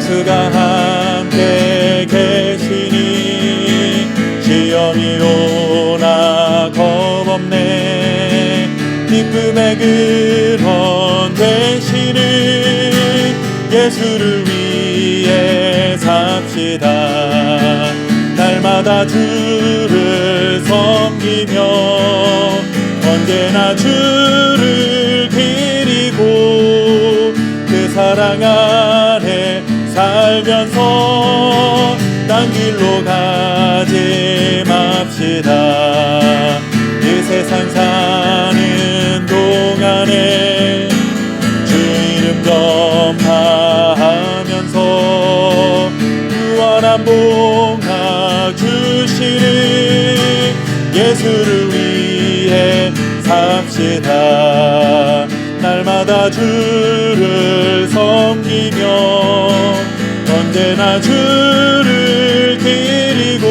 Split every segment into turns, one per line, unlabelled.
예수가 함께 계시니 시험이 오나 겁없네. 기쁨의 근원 되시는 예수를 위해 삽시다. 날마다 주를 섬기며 언제나 주를 기리고 그 사랑 안에 살면서 딴 길로 가지 맙시다. 이 세상 사는 동안에 주 이름 전파하면서 무한한 복락 주시는 예수를 위해 삽시다. 날마다 주를 섬기며 언제나 주를 기리고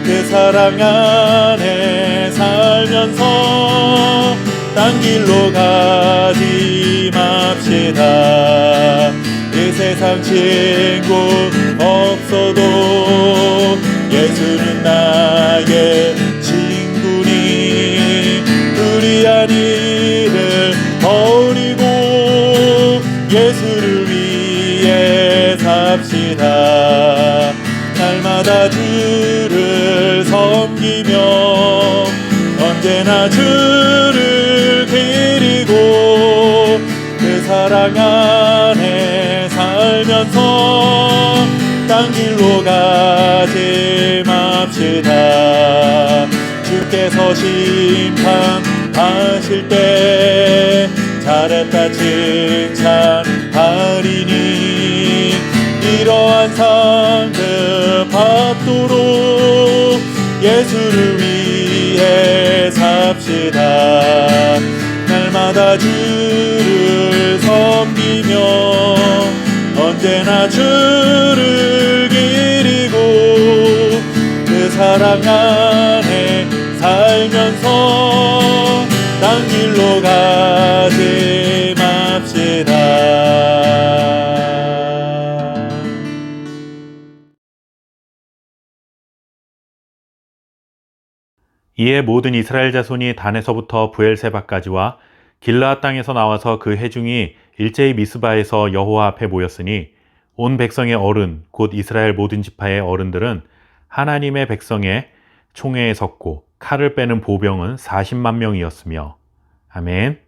그 사랑 안에 살면서 딴 길로 가지 맙시다. 이 세상 친구 없어도 예수는 나의 친구니 불의한 일을 버리고 예수를 위해 삽시다. 날마다 주를 섬기며 언제나 주를 기리고 그 사랑 안에 살면서 딴 길로 가지 맙시다. 주께서 심판하실 때 잘했다 칭찬하리니 이러한 상급 받도록 예수를 위해 삽시다. 날마다 주를 섬기며 언제나 주를 기리고 그 사랑 안에 살면서 딴 길로 가지 맙시다.
이에 모든 이스라엘 자손이 단에서부터 브엘세바까지와 길르앗 땅에서 나와서 그 회중이 일제히 미스바에서 여호와 앞에 모였으니 온 백성의 어른 곧 이스라엘 모든 지파의 어른들은 하나님의 백성의 총회에 섰고 칼을 빼는 보병은 40만 명이었으며. 아멘.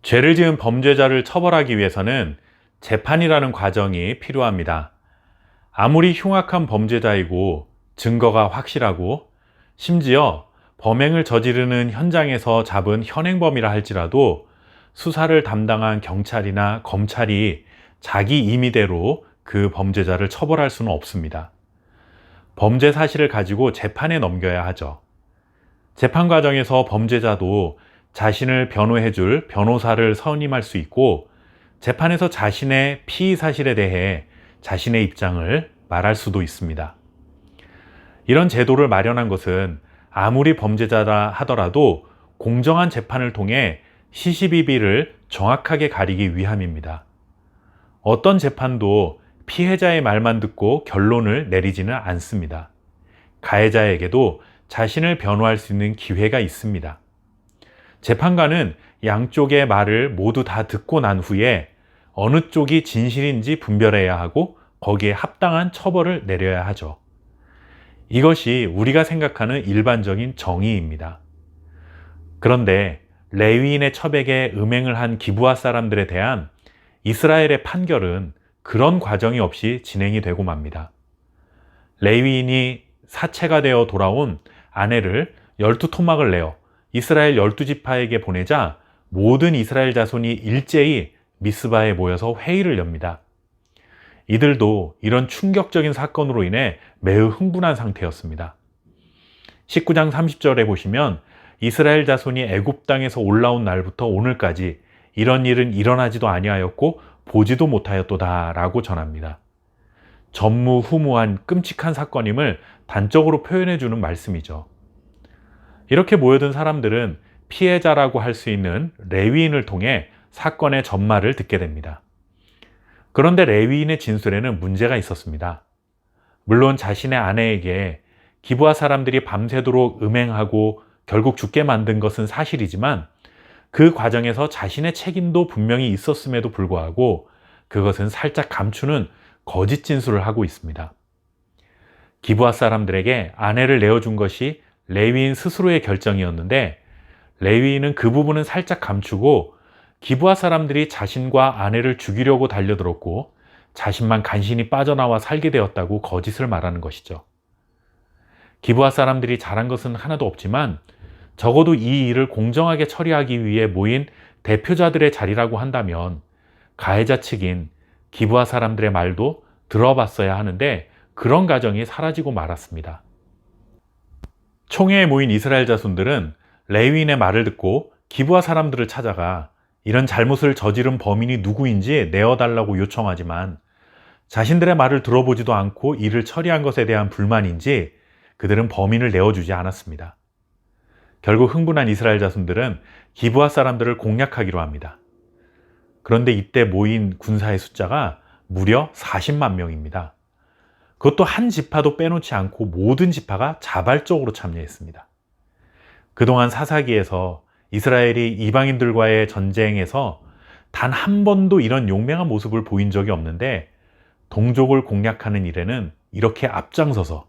죄를 지은 범죄자를 처벌하기 위해서는 재판이라는 과정이 필요합니다. 아무리 흉악한 범죄자이고 증거가 확실하고 심지어 범행을 저지르는 현장에서 잡은 현행범이라 할지라도 수사를 담당한 경찰이나 검찰이 자기 임의대로 그 범죄자를 처벌할 수는 없습니다. 범죄 사실을 가지고 재판에 넘겨야 하죠. 재판 과정에서 범죄자도 자신을 변호해줄 변호사를 선임할 수 있고 재판에서 자신의 피의 사실에 대해 자신의 입장을 말할 수도 있습니다. 이런 제도를 마련한 것은 아무리 범죄자라 하더라도 공정한 재판을 통해 시시비비를 정확하게 가리기 위함입니다. 어떤 재판도 피해자의 말만 듣고 결론을 내리지는 않습니다. 가해자에게도 자신을 변호할 수 있는 기회가 있습니다. 재판관은 양쪽의 말을 모두 다 듣고 난 후에 어느 쪽이 진실인지 분별해야 하고 거기에 합당한 처벌을 내려야 하죠. 이것이 우리가 생각하는 일반적인 정의입니다. 그런데 레위인의 처백에 음행을 한 기브아 사람들에 대한 이스라엘의 판결은 그런 과정이 없이 진행이 되고 맙니다. 레위인이 사체가 되어 돌아온 아내를 12토막을 내어 이스라엘 12지파에게 보내자 모든 이스라엘 자손이 일제히 미스바에 모여서 회의를 엽니다. 이들도 이런 충격적인 사건으로 인해 매우 흥분한 상태였습니다. 19장 30절에 보시면 이스라엘 자손이 애굽 땅에서 올라온 날부터 오늘까지 이런 일은 일어나지도 아니하였고 보지도 못하였도다 라고 전합니다. 전무후무한 끔찍한 사건임을 단적으로 표현해 주는 말씀이죠. 이렇게 모여든 사람들은 피해자라고 할 수 있는 레위인을 통해 사건의 전말을 듣게 됩니다. 그런데 레위인의 진술에는 문제가 있었습니다. 물론 자신의 아내에게 기브아 사람들이 밤새도록 음행하고 결국 죽게 만든 것은 사실이지만 그 과정에서 자신의 책임도 분명히 있었음에도 불구하고 그것은 살짝 감추는 거짓 진술을 하고 있습니다. 기브아 사람들에게 아내를 내어준 것이 레위인 스스로의 결정이었는데 레위인은 그 부분은 살짝 감추고 기브아 사람들이 자신과 아내를 죽이려고 달려들었고 자신만 간신히 빠져나와 살게 되었다고 거짓을 말하는 것이죠. 기브아 사람들이 잘한 것은 하나도 없지만 적어도 이 일을 공정하게 처리하기 위해 모인 대표자들의 자리라고 한다면 가해자 측인 기브아 사람들의 말도 들어봤어야 하는데 그런 가정이 사라지고 말았습니다. 총회에 모인 이스라엘 자손들은 레위인의 말을 듣고 기브아 사람들을 찾아가 이런 잘못을 저지른 범인이 누구인지 내어달라고 요청하지만 자신들의 말을 들어보지도 않고 이를 처리한 것에 대한 불만인지 그들은 범인을 내어주지 않았습니다. 결국 흥분한 이스라엘 자손들은 기브아 사람들을 공략하기로 합니다. 그런데 이때 모인 군사의 숫자가 무려 40만 명입니다. 그것도 한 지파도 빼놓지 않고 모든 지파가 자발적으로 참여했습니다. 그동안 사사기에서 이스라엘이 이방인들과의 전쟁에서 단 한 번도 이런 용맹한 모습을 보인 적이 없는데 동족을 공략하는 일에는 이렇게 앞장서서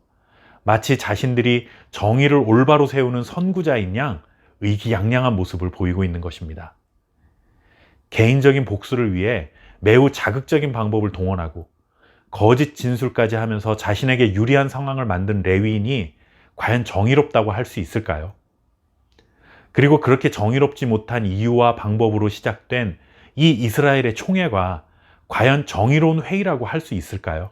마치 자신들이 정의를 올바로 세우는 선구자인 양 의기양양한 모습을 보이고 있는 것입니다. 개인적인 복수를 위해 매우 자극적인 방법을 동원하고 거짓 진술까지 하면서 자신에게 유리한 상황을 만든 레위인이 과연 정의롭다고 할 수 있을까요? 그리고 그렇게 정의롭지 못한 이유와 방법으로 시작된 이 이스라엘의 총회가 과연 정의로운 회의라고 할 수 있을까요?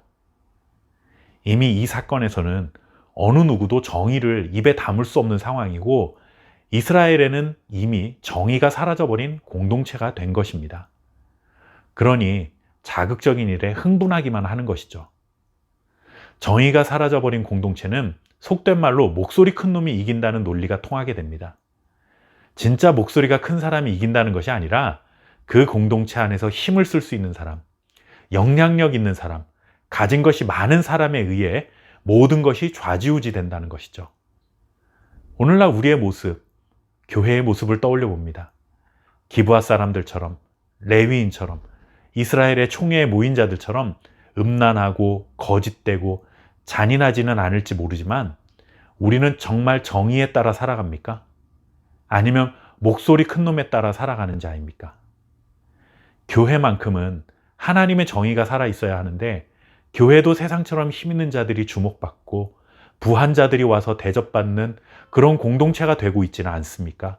이미 이 사건에서는 어느 누구도 정의를 입에 담을 수 없는 상황이고 이스라엘에는 이미 정의가 사라져버린 공동체가 된 것입니다. 그러니 자극적인 일에 흥분하기만 하는 것이죠. 정의가 사라져버린 공동체는 속된 말로 목소리 큰 놈이 이긴다는 논리가 통하게 됩니다. 진짜 목소리가 큰 사람이 이긴다는 것이 아니라 그 공동체 안에서 힘을 쓸 수 있는 사람, 영향력 있는 사람, 가진 것이 많은 사람에 의해 모든 것이 좌지우지 된다는 것이죠. 오늘날 우리의 모습, 교회의 모습을 떠올려 봅니다. 기브아 사람들처럼, 레위인처럼, 이스라엘의 총회에 모인 자들처럼 음란하고 거짓되고 잔인하지는 않을지 모르지만 우리는 정말 정의에 따라 살아갑니까? 아니면 목소리 큰 놈에 따라 살아가는 자입니까? 교회만큼은 하나님의 정의가 살아있어야 하는데 교회도 세상처럼 힘있는 자들이 주목받고 부한 자들이 와서 대접받는 그런 공동체가 되고 있지는 않습니까?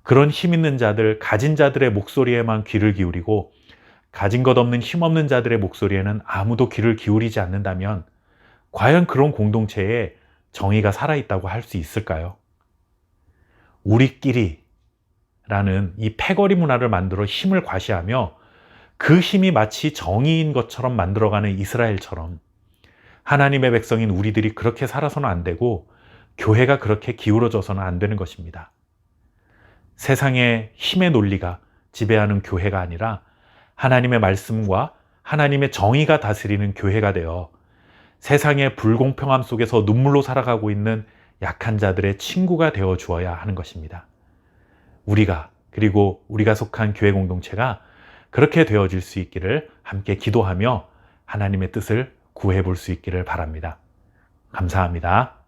그런 힘있는 자들, 가진 자들의 목소리에만 귀를 기울이고 가진 것 없는 힘없는 자들의 목소리에는 아무도 귀를 기울이지 않는다면 과연 그런 공동체에 정의가 살아있다고 할 수 있을까요? 우리끼리라는 이 패거리 문화를 만들어 힘을 과시하며 그 힘이 마치 정의인 것처럼 만들어가는 이스라엘처럼 하나님의 백성인 우리들이 그렇게 살아서는 안 되고 교회가 그렇게 기울어져서는 안 되는 것입니다. 세상의 힘의 논리가 지배하는 교회가 아니라 하나님의 말씀과 하나님의 정의가 다스리는 교회가 되어 세상의 불공평함 속에서 눈물로 살아가고 있는 약한 자들의 친구가 되어 주어야 하는 것입니다. 그리고 우리가 속한 교회 공동체가 그렇게 되어질 수 있기를 함께 기도하며 하나님의 뜻을 구해 볼 수 있기를 바랍니다. 감사합니다.